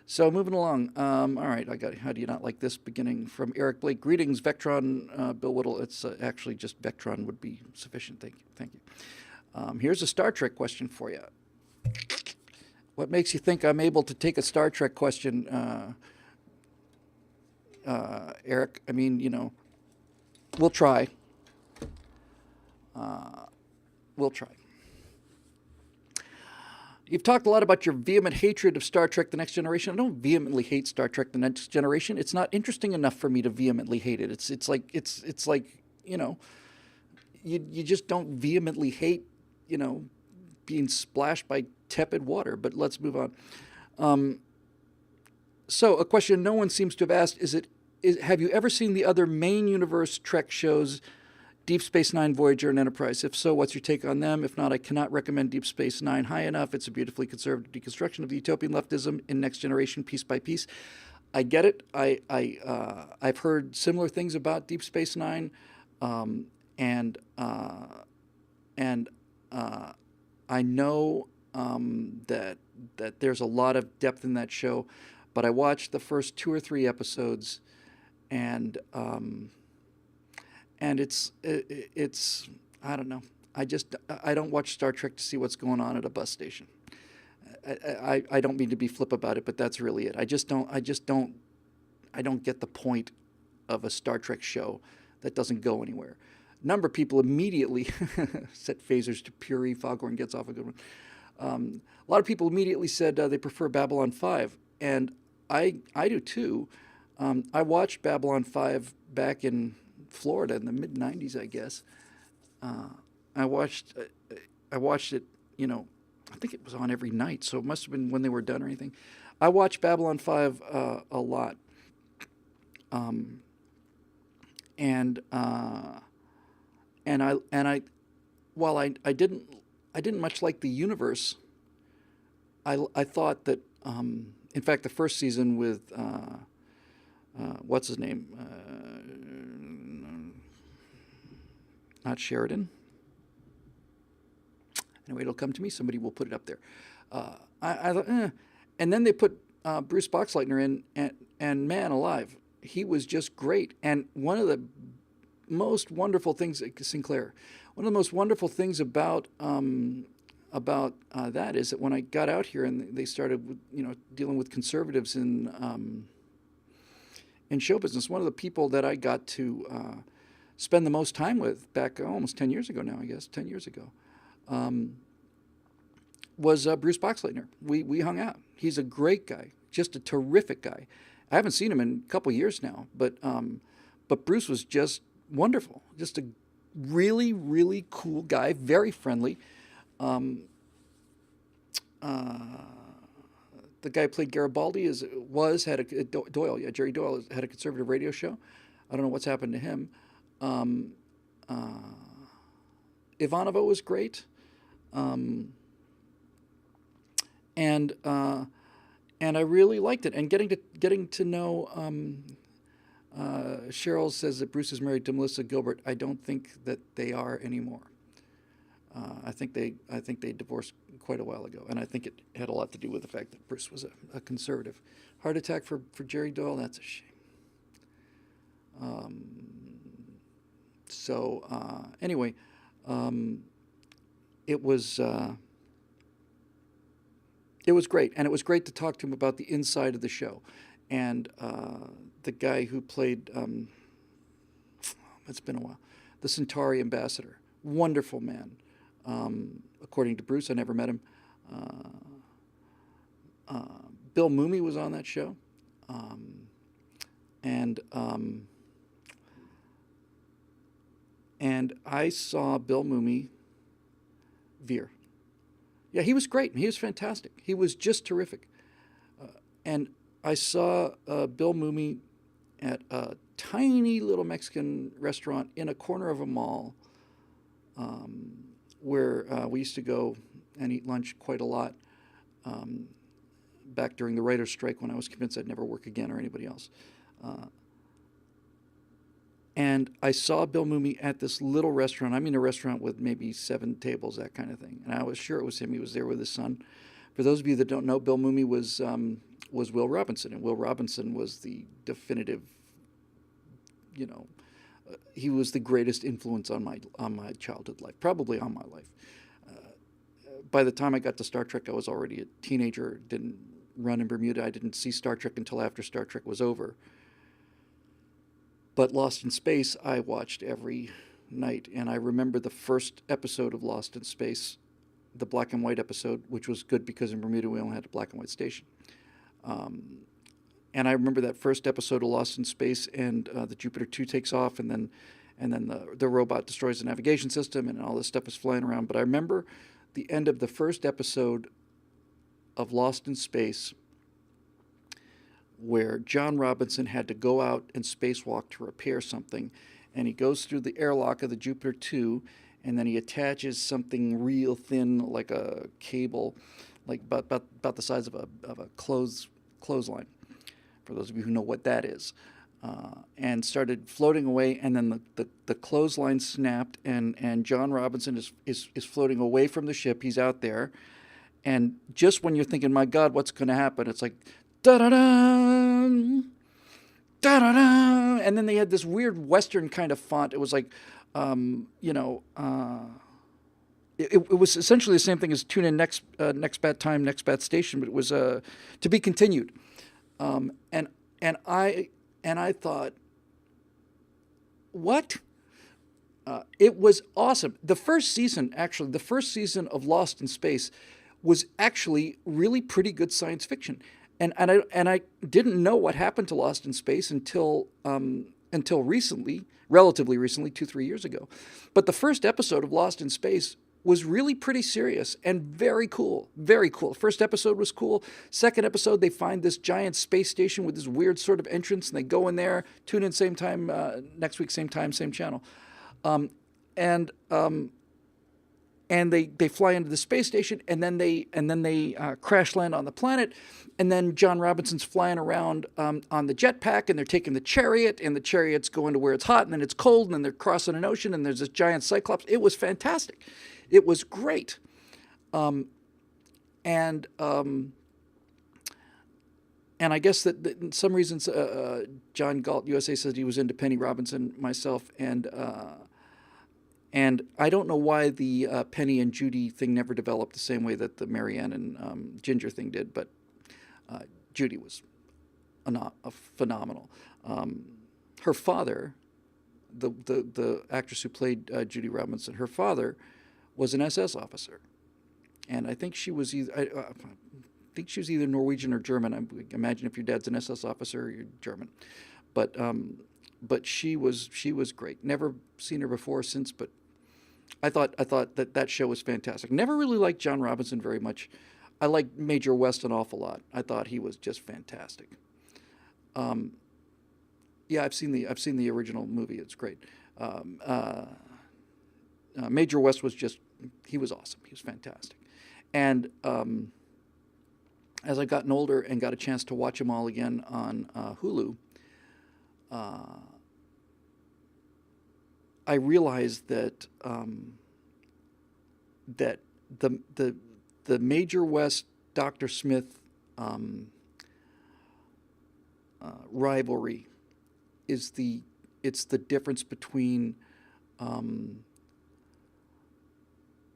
So moving along. All right, I got. How do you not like this beginning from Eric Blake? Greetings, Vectron, Bill Whittle. It's actually just Vectron would be sufficient. Thank you. Thank you. Here's a Star Trek question for you. What makes you think I'm able to take a Star Trek question, Eric? I mean, we'll try. We'll try. You've talked a lot about your vehement hatred of Star Trek: The Next Generation. I don't vehemently hate Star Trek: The Next Generation. It's not interesting enough for me to vehemently hate it. It's like you just don't vehemently hate being splashed by tepid water. But let's move on. So a question no one seems to have asked is have you ever seen the other main universe Trek shows, Deep Space Nine, Voyager, and Enterprise? If so, what's your take on them? If not, I cannot recommend Deep Space Nine high enough. It's a beautifully conservative deconstruction of the utopian leftism in Next Generation, piece by piece. I get it. I've heard similar things about Deep Space Nine, and I know that there's a lot of depth in that show, but I watched the first 2 or 3 episodes, and it's I don't know. I don't watch Star Trek to see what's going on at a bus station. I don't mean to be flip about it, but that's really it. I don't get the point of a Star Trek show that doesn't go anywhere. A number of people immediately set phasers to Puri. Foghorn gets off a good one. A lot of people immediately said they prefer Babylon 5, and I do too. I watched Babylon 5 back in Florida in the mid '90s, I guess. I watched it. I think it was on every night, so it must have been when they were done or anything. I watched Babylon 5 a lot, and I while I didn't much like the universe. I thought that in fact the first season with what's his name, not Sheridan. Anyway, it'll come to me. Somebody will put it up there. I thought, and then they put Bruce Boxleitner in, and man alive, he was just great. And one of the most wonderful things, Sinclair, one of the most wonderful things about that is that when I got out here and they started, dealing with conservatives in show business, one of the people that I got to spend the most time with back almost 10 years ago now, I guess, 10 years ago, was Bruce Boxleitner. We hung out. He's a great guy, just a terrific guy. I haven't seen him in a couple years now, but Bruce was just wonderful, just a really, really cool guy, very friendly. The guy who played Garibaldi Doyle. Yeah, Jerry Doyle had a conservative radio show. I don't know what's happened to him. Ivanova was great, and I really liked it. And getting to know Cheryl says that Bruce is married to Melissa Gilbert. I don't think that they are anymore. I think they divorced quite a while ago, and I think it had a lot to do with the fact that Bruce was a conservative. Heart attack for Jerry Doyle. That's a shame. Anyway, it was great, and it was great to talk to him about the inside of the show, and the guy who played it's been a while, the Centauri ambassador, wonderful man. According to Bruce, I never met him. Bill Mooney was on that show, and I saw Bill Mooney veer. Yeah, he was great. He was fantastic. He was just terrific. And I saw Bill Mooney at a tiny little Mexican restaurant in a corner of a mall, where we used to go and eat lunch quite a lot back during the writer's strike when I was convinced I'd never work again or anybody else. And I saw Bill Mooney at this little restaurant. I mean, a restaurant with maybe 7 tables, that kind of thing. And I was sure it was him. He was there with his son. For those of you that don't know, Bill Mooney was was Will Robinson, and Will Robinson was the definitive, you know, he was the greatest influence on my childhood life, probably on my life. By the time I got to Star Trek, I was already a teenager. Didn't run in Bermuda. I didn't see Star Trek until after Star Trek was over. But Lost in Space, I watched every night, and I remember the first episode of Lost in Space, the black and white episode, which was good because in Bermuda we only had a black and white station. And I remember that first episode of Lost in Space, and the Jupiter 2 takes off, and then the robot destroys the navigation system, and all this stuff is flying around. But I remember the end of the first episode of Lost in Space, where John Robinson had to go out and spacewalk to repair something, and he goes through the airlock of the Jupiter 2, and then he attaches something real thin, like a cable, like about the size of a clothesline, for those of you who know what that is, and started floating away, and then the clothesline snapped, and John Robinson is floating away from the ship. He's out there, and just when you're thinking, my God, what's going to happen? It's like, da-da-da, da-da-da, and then they had this weird Western kind of font. It was like, it was essentially the same thing as tune in next bad time, next bad station, but it was to be continued. And I thought, what? It was awesome. The first season of Lost in Space was actually really pretty good science fiction. And I didn't know what happened to Lost in Space until recently, relatively recently, 2-3 years ago. But the first episode of Lost in Space was really pretty serious and very cool. Very cool. First episode was cool. Second episode, they find this giant space station with this weird sort of entrance, and they go in there, tune in same time, next week, same time, same channel. And they fly into the space station, and then they crash land on the planet, and then John Robinson's flying around on the jetpack, and they're taking the chariot, and the chariot's going to where it's hot, and then it's cold, and then they're crossing an ocean, and there's this giant cyclops. It was fantastic. It was great. And I guess that in some reasons, John Galt, USA, says he was into Penny Robinson, myself, and I don't know why the Penny and Judy thing never developed the same way that the Marianne and Ginger thing did, but Judy was phenomenal. Her father, the actress who played Judy Robinson, her father was an SS officer, and I think she was either Norwegian or German. I imagine if your dad's an SS officer, you're German, but she was great. Never seen her before since, but I thought that show was fantastic. Never really liked John Robinson very much. I liked Major West an awful lot. I thought he was just fantastic. Yeah, I've seen the original movie. It's great. Major West he was awesome. He was fantastic. And as I've gotten older and got a chance to watch them all again on Hulu, I realized that that the Major West Dr. Smith rivalry it's the difference between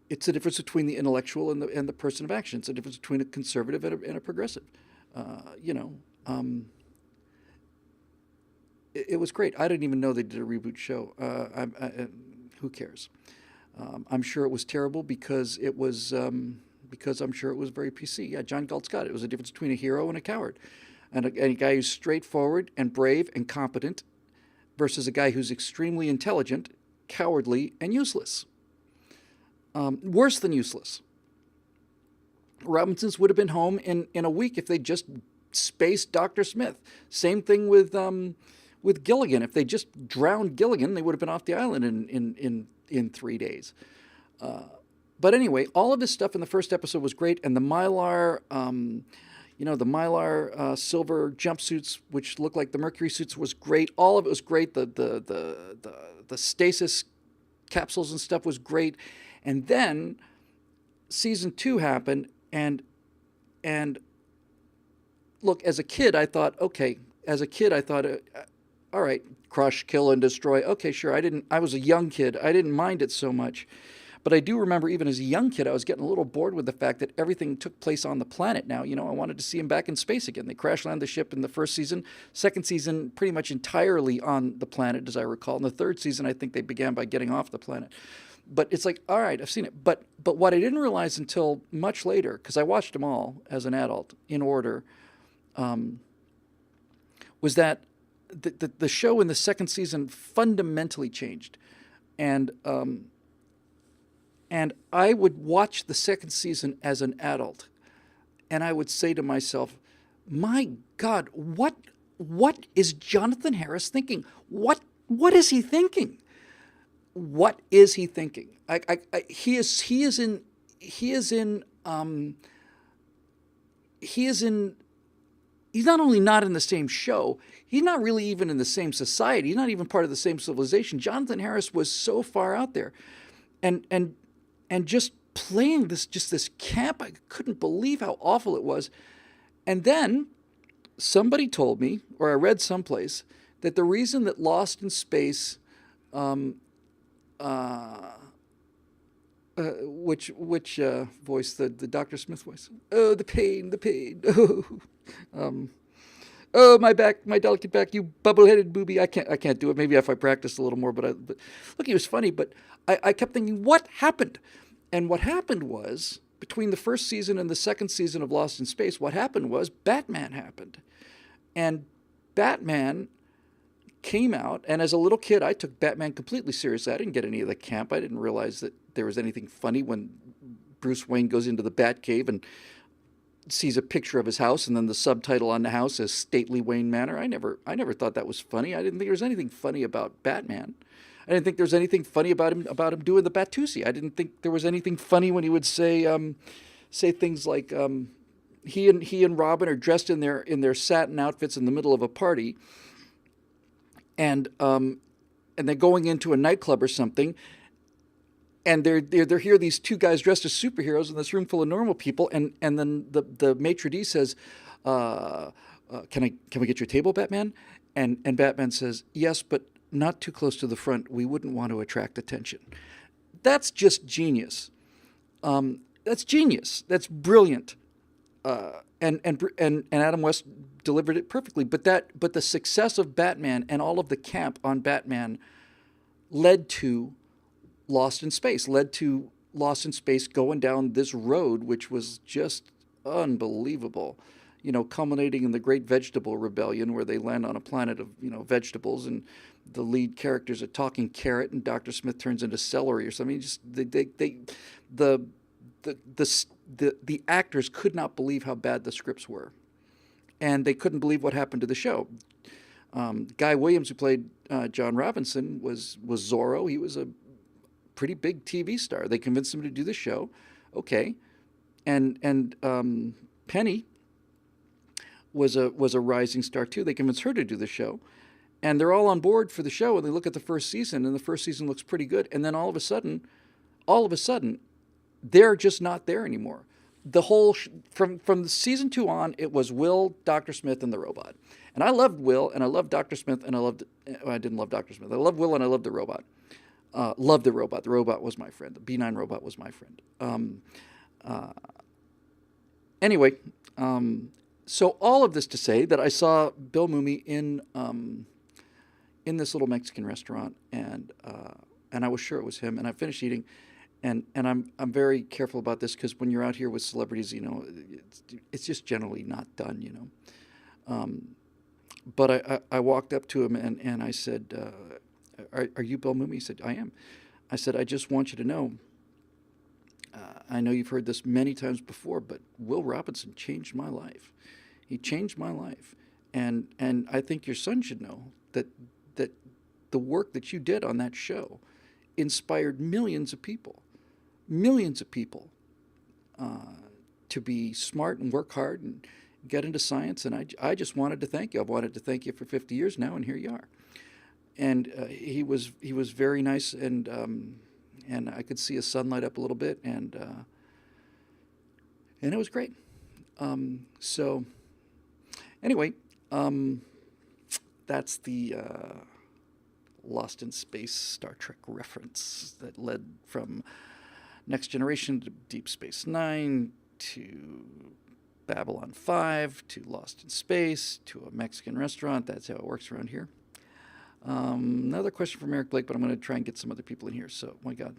it's the difference between the intellectual and the person of action. It's the difference between a conservative and a progressive. It was great. I didn't even know they did a reboot show. Who cares? I'm sure it was terrible because I'm sure it was very PC. Yeah, John Galt Scott. It was a difference between a hero and a coward, and a guy who's straightforward and brave and competent, versus a guy who's extremely intelligent, cowardly, and useless. Worse than useless. Robinsons would have been home in a week if they just spaced Dr. Smith. Same thing with Gilligan. If they just drowned Gilligan, they would have been off the island in 3 days. But anyway, all of this stuff in the first episode was great, and the Mylar, silver jumpsuits, which looked like the Mercury suits, was great. All of it was great. The stasis capsules and stuff was great. And then season 2 happened, and look, as a kid, I thought, all right, crush, kill, and destroy. Okay, sure. I was a young kid. I didn't mind it so much. But I do remember even as a young kid, I was getting a little bored with the fact that everything took place on the planet now. I wanted to see him back in space again. They crash land the ship in the first season. Second season, pretty much entirely on the planet, as I recall. In the third season, I think they began by getting off the planet. But it's like, all right, I've seen it. But what I didn't realize until much later, because I watched them all as an adult in order, was that the show in the second season fundamentally changed. And I would watch the second season as an adult, and I would say to myself, "My God, what is Jonathan Harris thinking? What is he thinking? What is he thinking? He is in he's not only not in the same show, he's not really even in the same society. He's not even part of the same civilization. Jonathan Harris was so far out there, and just playing this camp, I couldn't believe how awful it was. And then somebody told me, or I read someplace, that the reason that Lost in Space, which voice, the Dr. Smith voice? Oh, the pain. Oh, my back, my delicate back, you bubble-headed booby. I can't do it. Maybe if I practiced a little more, but look, he was funny, but I kept thinking, what happened? And what happened was, between the first season and the second season of Lost in Space, what happened was Batman happened. And Batman came out, and as a little kid, I took Batman completely seriously. I didn't get any of the camp. I didn't realize that there was anything funny when Bruce Wayne goes into the Batcave and sees a picture of his house, and then the subtitle on the house says Stately Wayne Manor. I never thought that was funny. I didn't think there was anything funny about Batman. I didn't think there was anything funny about him doing the Batusi. I didn't think there was anything funny when he would say things like he and Robin are dressed in their satin outfits in the middle of a party, and they're going into a nightclub or something, and they're here, these two guys dressed as superheroes in this room full of normal people, and then the maitre d' says, can we get your table, Batman? And Batman says, yes, but not too close to the front. We wouldn't want to attract attention. That's just genius. That's genius. That's brilliant. And Adam West delivered it perfectly. But the success of Batman and all of the camp on Batman led to Lost in Space. Going down this road, which was just unbelievable. Culminating in the Great Vegetable Rebellion, where they land on a planet of vegetables, and the lead character's a talking carrot, and Dr. Smith turns into celery or something. Just the actors could not believe how bad the scripts were, and they couldn't believe what happened to the show. Guy Williams, who played John Robinson, was Zorro. He was a pretty big TV star. They convinced him to do the show. Okay, and Penny was a rising star too. They convinced her to do the show, and they're all on board for the show. And they look at the first season, and the first season looks pretty good. And then all of a sudden, they're just not there anymore. The whole from season 2 on, it was Will, Dr. Smith, and the robot. And I loved Will, and I loved Dr. Smith, and I didn't love Dr. Smith. I loved Will, and I loved the robot. Loved the robot. The robot was my friend. The B9 robot was my friend. Anyway. So all of this to say that I saw Bill Mumy in this little Mexican restaurant, and I was sure it was him. And I finished eating, and I'm very careful about this, because when you're out here with celebrities, it's just generally not done, But I walked up to him and I said, "Are you Bill Mumy?" He said, "I am." I said, "I just want you to know. I know you've heard this many times before, but Will Robinson changed my life. He changed my life, and I think your son should know that the work that you did on that show inspired millions of people to be smart and work hard and get into science. And I just wanted to thank you. I've wanted to thank you for 50 years now, and here you are." And he was very nice, and I could see his son light up a little bit, and it was great. So Anyway, that's the Lost in Space Star Trek reference that led from Next Generation to Deep Space Nine to Babylon 5 to Lost in Space to a Mexican restaurant. That's how it works around here. Another question from Eric Blake, but I'm going to try and get some other people in here. So, my God.